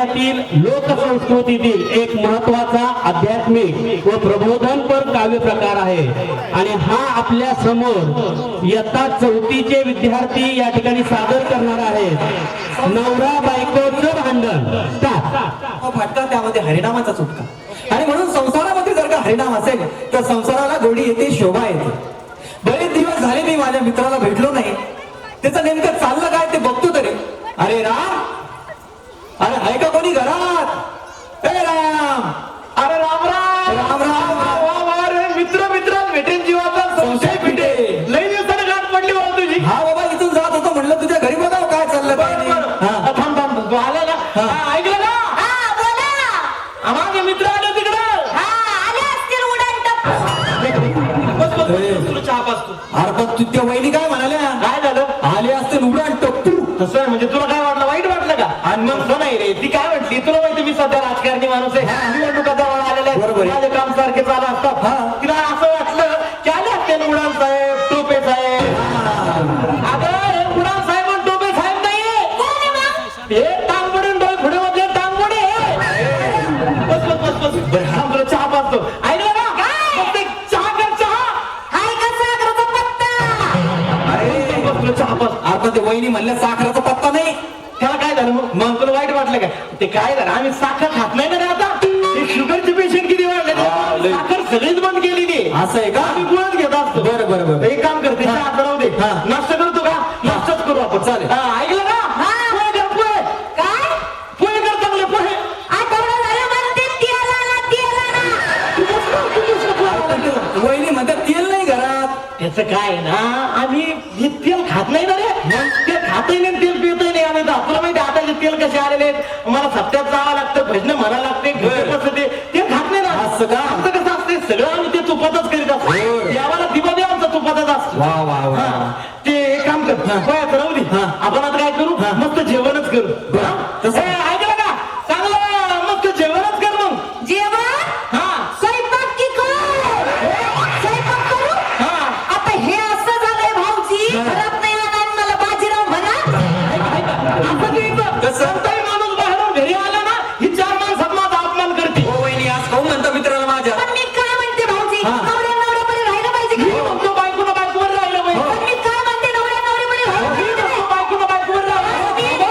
लोकसंस्कृतीतील एक महत्वाचा आध्यात्मिक व प्रबोधनपर काव्य प्रकार आहे आणि हा आपल्या समोर इयत्ता 4थीचे विद्यार्थी या ठिकाणी सादर करणार आहेत. नवरा बायकोचं भांडण फाटका त्यामध्ये हरिनामाचा चुटका आणि म्हणून संसारामध्ये जर का हरिनाम असेल तर संसाराला गोडी येते, शोभा येते. बरेच दिवस झाले मी माझ्या मित्राला भेटलो नाही. त्याचं नेमकं चाललं काय ते बघतो तरी. अरे राम, अरे आहे का कोणी घरात? ए राम, अरे राम राम राम राम. अरे मित्र भेटेन जीवाचा संशय फिटे. लई दिवसाने गाठ पडली बाबा तुझी. हा बाबा, इथून जात होतो म्हणलं तुझ्या घरी बघाव काय चाललं काय नाही. थांब तू आला का? ऐकलं का? माझे मित्र आले तिकडं. तुला चहा पाचतो. अरे पण तू त्या वहिनी काय म्हणाल्या? काय झालं? आले असते उडान टप्पू. तसं आहे म्हणजे तुला काय वाटलं? वाईट वाटलं का? आणि मग नाही रे, ती काय म्हटली तुला माहिती, मी सध्या राजकारणी माणूस आहे, निवडणुका जवळ आलेल्या आहेत, माझे काम सारखे चालू असतात. तिला असं वाटलं की आले असते उडान साहेब, टोपे साहेब. अगं उडान साहेब आणि टोपे साहेब नाही, हे टांगबडे डोळे पुढे मधले टांगबडे. बस बस बस बस. बरं थांब, तुला चहा पाचतो. ऐकलं का? चहा कर, चहा. तुला चहा पाच. आता ते वहिनी म्हणल्या साखराचा पत्ता नाही. त्याला काय झालं मग तुला वाईट वाटलं का? ते काय झालं, आम्ही साखर खात नाही ना रे आता. शुगरचे पेशंट किती वाढले, साखर सगळीच बंद केलेली. असं आहे का? आम्ही गुळच घेत असतो. बरं बरं बरं. एक काम करते, चहा राहू दे. नाश्ता करतो का? नाश्ताच करू आपण. चालेल. ऐकलं का? पोहे कर, पोहे. काय पोहे कर, चांगले पोहे. वहिनी म्हणतात तेल नाही घरात. त्याचं काय ना, आम्ही हे तेल खात नाही ना रे. ते खातही नाही, तेल पितही नाही आम्ही. तुला माहिती आता जे तेल कसे आलेले आहेत, मला सप्त्यात जावं लागतं, भजन म्हणायला लागते, ते खात नाही ना. असं का? आमचं कसं असते, सगळं आम्ही ते तुपातच करीत असतो. देवाला दिवा दे आमचा तुपातच असतो. वा वा वा. ते एक काम कर, पोह्याचं राहू दे. आपण आता काय करू, मस्त जेवणच करू. ऐकलं का? चांगलं मस्त जेवणच कर. मग जेवण कोणताही माणूस बाहेरून घरी आला ना, ही 4 माणसात माझा अपमान करते. हो वहिनी, आज खाऊ म्हणता मित्राला माझ्या. पण मी काय म्हणते भाऊजी, नवऱ्यामध्ये राहिलं पाहिजे का? मी म्हणतो बायकोनं बायकोवर राहिलं पाहिजे. पण मी काय म्हणते, नवऱ्यामध्ये राहिलं मी म्हणतो बायकोनं बायकोवर राहिलं पाहिजे.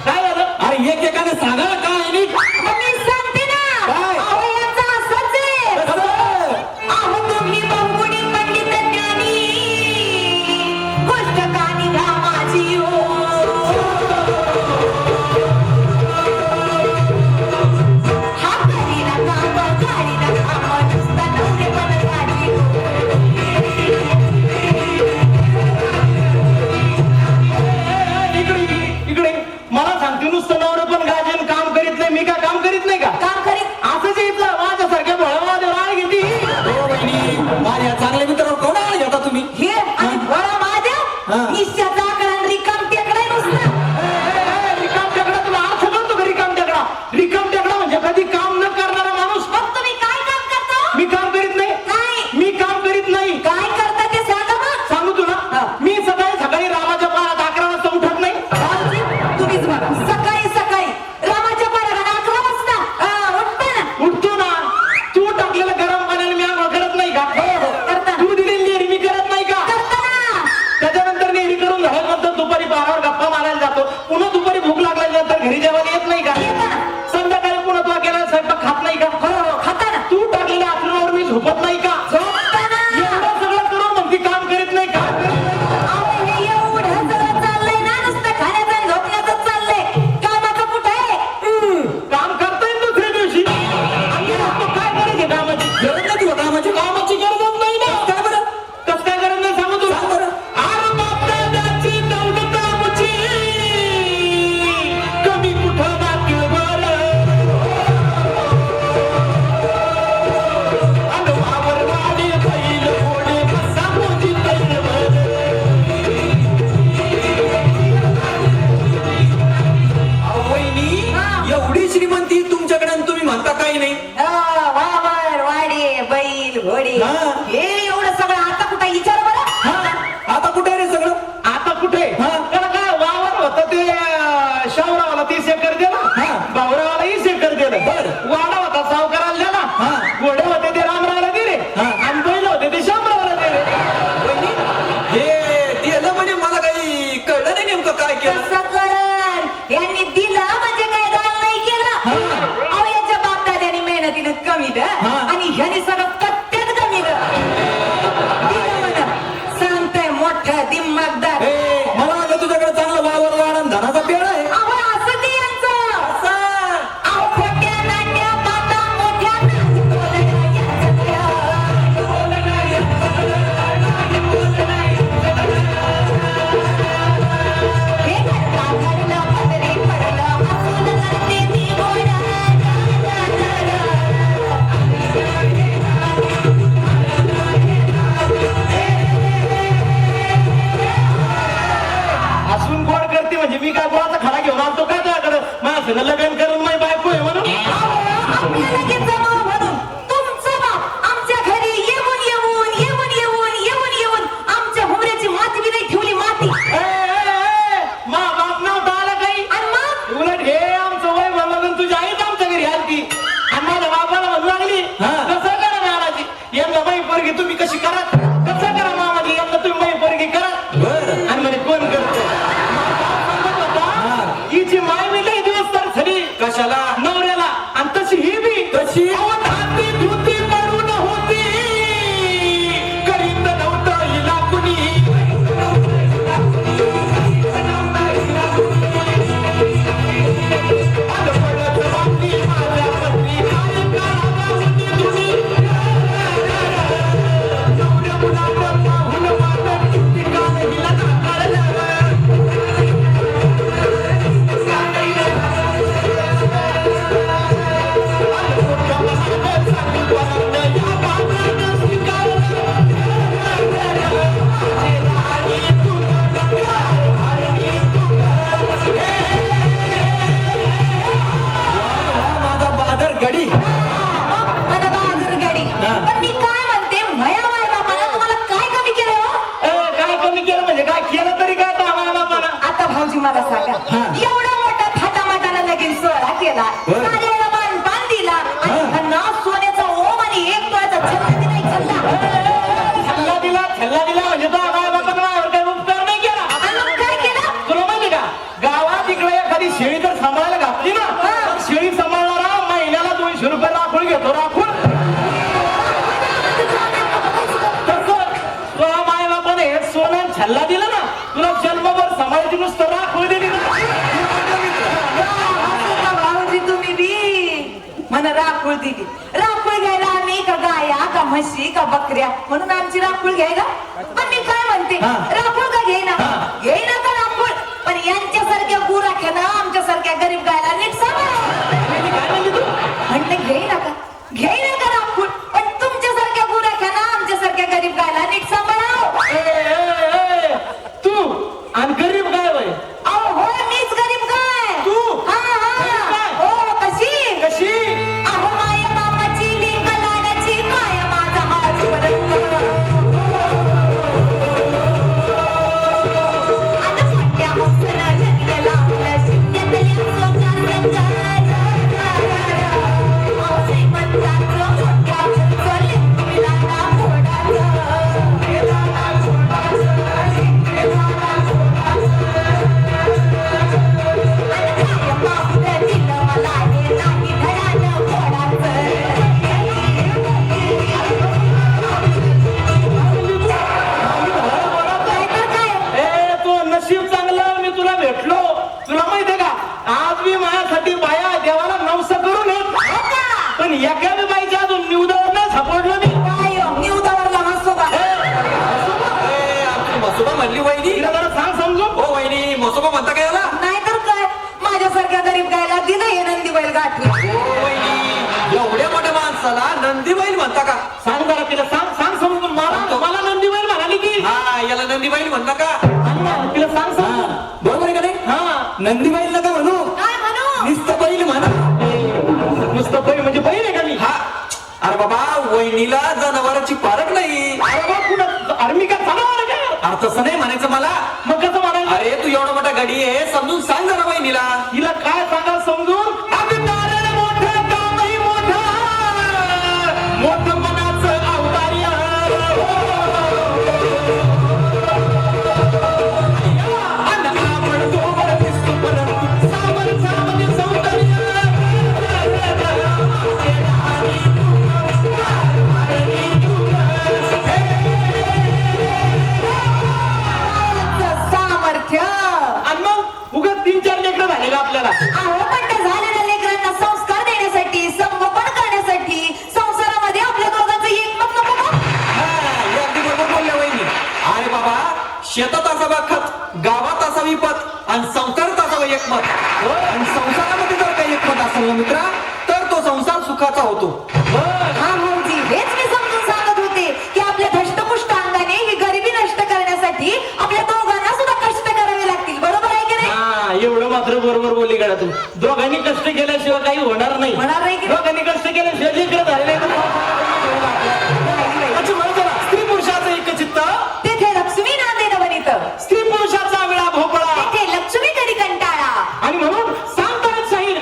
काय झालं? अरे एकेकाने सांगा काय आहे नीट. मग मी सांगते ना. काय? अहो, याचं असंच आहे. कसं? अहो, तुम्ही बहुगुणी पंडित ज्ञानी, गोष्ट कानी घ्या माझी हो. इकडे मला सांगते, नुसतं नवरं पण गाजेन काम करीत नाही. मी काय काम करीत नाही का? काम करीत असंच इथलं माझ्यासारख्या भोळ्यामध्ये राळ घेते. हो वहिनी, माझ्या चांगल्या मित्रावर कोण आळ घेता तुम्ही? हे आणि भोळा महादेव, निश्चयाचा आकडा आणि रिकाम टेकडा नुसतं. रिकाम टेकडा, तुला अर्थ कळतो का? रिकाम टेकडा, रिकाम टेकडा म्हणजे कधी काम न करणारा माणूस. मग तुम्ही काय काम करता? मी काम करीत नाही. नाही. मी काम करीत नाही. काय करता ते सांगा मग. सांगू तुला, मी सकाळी रामाच्या पारात 11 वाजता उठत नाही. भाऊजी, तुम्हीच बघा. सकाळी सकाळी रामाच्या पाराला 11 वाजता उठता ना. उठतो ना. तू टाकलेलं गरम पाण्याने मी आंघोळ करत नाही का? करता. तू दिलेली नेहरी मी करत नाही का? करता ना. त्याच्यानंतर नेहरी करून झाल्यानंतर दुपारी बारावर गप्पा मारायला जातो. पुन्हा दुपारी भूक लागल्यानंतर घरी जेवायला येत नाही का? येता ना. संध्याकाळी पुन्हा तू केला स्वयंपाक खात नाही का? हो, खाता ना. तू टाकलेल्या आथरूणावर मी झोपत नाही का? झोपता ना. एवढं सगळं करून मग ती काम करीत नाही का? अहो, हे एवढं सगळं चाललंय ना, नुसतं खाण्याचं आणि झोपण्याचं चाललंय. कामाचं कुठं आहे? काम करता येईल दुसऱ्या दिवशी. आणि मग काय करायचे कामाची? गरज नाही तुला कामाची. कामाची गरजच नाही ना. काय बरं? कसं काय गरज नाही सांगू तुला? सांग बरं. अरे बापदादाची दौलत आमची, कमी कुठं बाकी बरं. अन वावर वाडी बैल घोडे बसा मोजी तैलवर. अहो वहिनी, एवढी श्रीमंती तुमच्याकडे आणि तुम्ही म्हणता काही नाही. वावर, वाडे, बैल, घोडे, हे एवढं सगळं आता कुठं विचार बरं. आता कुठे रे सगळं? आता कुठे? त्याला काय वावर होतं ते शावरावाला 30 एकर दिला. तुझ्या आईच आमच्या घरी आलती आणि माझ्या बाबाला म्हणू लागली हा. कसं करा महाराजी यांना बाई पोरगी तुम्ही कशी करा कसं करा मामाजी यांना तुम्ही बाई पोरगी करा बरं. आणि म्हणे कोण करतो हिची माय मी लई दिवस तर झाली कशाला नवऱ्याला आणि तशी ही बी कशी? अहो, धाती धुती पडून होती करीत नव्हतं हिला कुणी अडपडत बाकी माझ्या पत्नी काय करावं होती तुम्ही नवऱ्या मुलाचं पाहून माझं किती काळ हिला नाकारलं माझा बादर गडी मला बहादूर गडी. पण मी काय म्हणते मया माय बापाला तुम्हाला काय कमी केलं हो? काय कमी केलं म्हणजे काय केलं तरी काय आम्हाला बापाला आता भाऊजी मला सांगा हा. एवढा मोठा थाटामाटानं लगीन सोहळा केला बरं. साऱ्याला मानपान दिला आणि ह्यांना सोन्याचा ओम आणि एक तोळ्याचा छल्ला नाही छल्ला छल्ला दिला म्हणजे तो आम्हाला बापाला माझ्यावर काही उपकार नाही केला आणि मग काय केलं तुला माहिती का गावात इकडे एखादी शेळी जर सांभाळायला घातली ना तर शेळी सांभाळणारा महिन्याला 200 रुपये राखून घेतो राखून तसं तुला माय बापाने हे सोनं छल्ला दिला ना तुला जन्मभर सांभाळायची नुसतं राखून दिली ना भाऊजी तुम्ही बी मला राखूळ दिली राखूळ घ्यायला आम्ही का गाया का म्हशी का बकऱ्या म्हणून आमची राखूळ घ्यायला पण मी काय म्हणते हा. राखूळ का घेईना घेईना का राखूळ पण यांच्यासारख्या गुराख्यानं आमच्यासारख्या गरीब गायला नीट सांभाळा म्हणते घेईना का घेईना का राखूळ पण तुमच्यासारख्या गुराख्यानं आमच्यासारख्या गरीब गायला नीट सांभाळा तू आणि गरीब काय वय अहो हो मीच गरीब गाय तू? हा गरीब गाय? हा हो कशी कशी अहो माया बापाची लिंग लाडाची माया माझा हात परत आता मोठ्या हौसनं जगलेला आपल्या शिंद्यातल्या सोन्याचं अहो श्रीमंताचं मोठ्या घरचं लेकरू लाडा तू नशीब चांगलं मी तुला भेटलो तुला माहितीये का आज मी माझ्यासाठी बाया देवाला नवस करून येत पण एका बी बाईच्या अजून निवदावर नाही सापडलो मी मसोबा म्हणली वहिनी तिला जरा सांग समजू हो वहिनी मसोबा म्हणता काय याला नाहीतर काय माझ्यासारख्या गरीब गायला दिलं हे नंदी बैल गाठली हो वहिनी एवढ्या मोठ्या माणसाला नंदी बैल म्हणता का सांग जरा तिला सांग सांग समजून मला नंदी बैल म्हणाली की हा याला नंदी बैल म्हणता का सांग ना, तिला सांग समजून बरोबर आहे का नाही हा नंदी बैल नका म्हणू काय म्हणू नुसतं बैल म्हणा नुसतं बैल म्हणजे बैल आहे का मी हा अरे बाबा वहिनीला जनावरांची पारख नाही अरे बा कुणा आर्मी का चालू का अरे तसं नाही म्हणायचं मला मग कसं म्हणायचं अरे तू एवढा मोठा गाडी आहे समजून सांग जरा वहिनीला तिला काय सांगा समजून अगं नारळ मोठं कामही मोठं मोठं मनाचं अवतार्य अन आपण तोवर दिसतो परंतु सामर्थ्यामध्ये सौंदर्य सामर्थ्य आणि मग उगाच 3-4 लेकरं झाले का आपल्याला अहो पण त्या झालेल्या लेकरांना संस्कार देण्यासाठी संगोपन करण्यासाठी संसारामध्ये आपल्या दोघांचं एकमत नको का? हा, हे अगदी बरोबर बोलल्या वहिनी अरे बाबा शेतात असावा खत गावात असावी पत आणि संसारात असावं एकमत आणि संसारामध्ये जर काही एकमत असेल ना मित्रा तर तो संसार सुखाचा होतो हा भाऊजी हेच मी समजून सांगत होते की आपल्या धष्टपुष्ट अंगाने ही गरिबी नष्ट करण्यासाठी आपल्या दोघांना सुद्धा कष्ट करावे लागतील बरोबर आहे की नाही हा एवढं मात्र बरोबर बोलली गड्या तू दोघांनी कष्ट केल्याशिवाय काही होणार नाही होणार नाही की? दोघांनी कष्ट केल्याशिवाय लेकरं झाले नाही तर अच्छा म्हणतो ना स्त्री पुरुषाचं एक चित्त तेथे लक्ष्मी नांदे नवनीत स्त्री पुरुषाचा वेळा भोपळा तेथे लक्ष्मी करी कंटाळा आणि म्हणून सांगतानाच सांगेल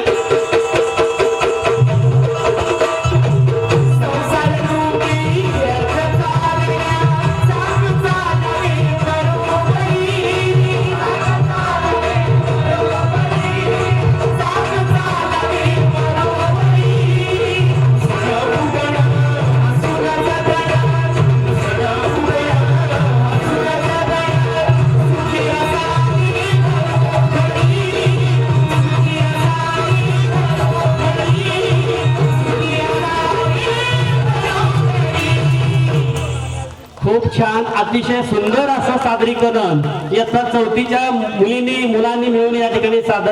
अतिशय सुंदर असं सादरीकरण इयत्ता 4च्या मुलांनी मिळून या ठिकाणी सादर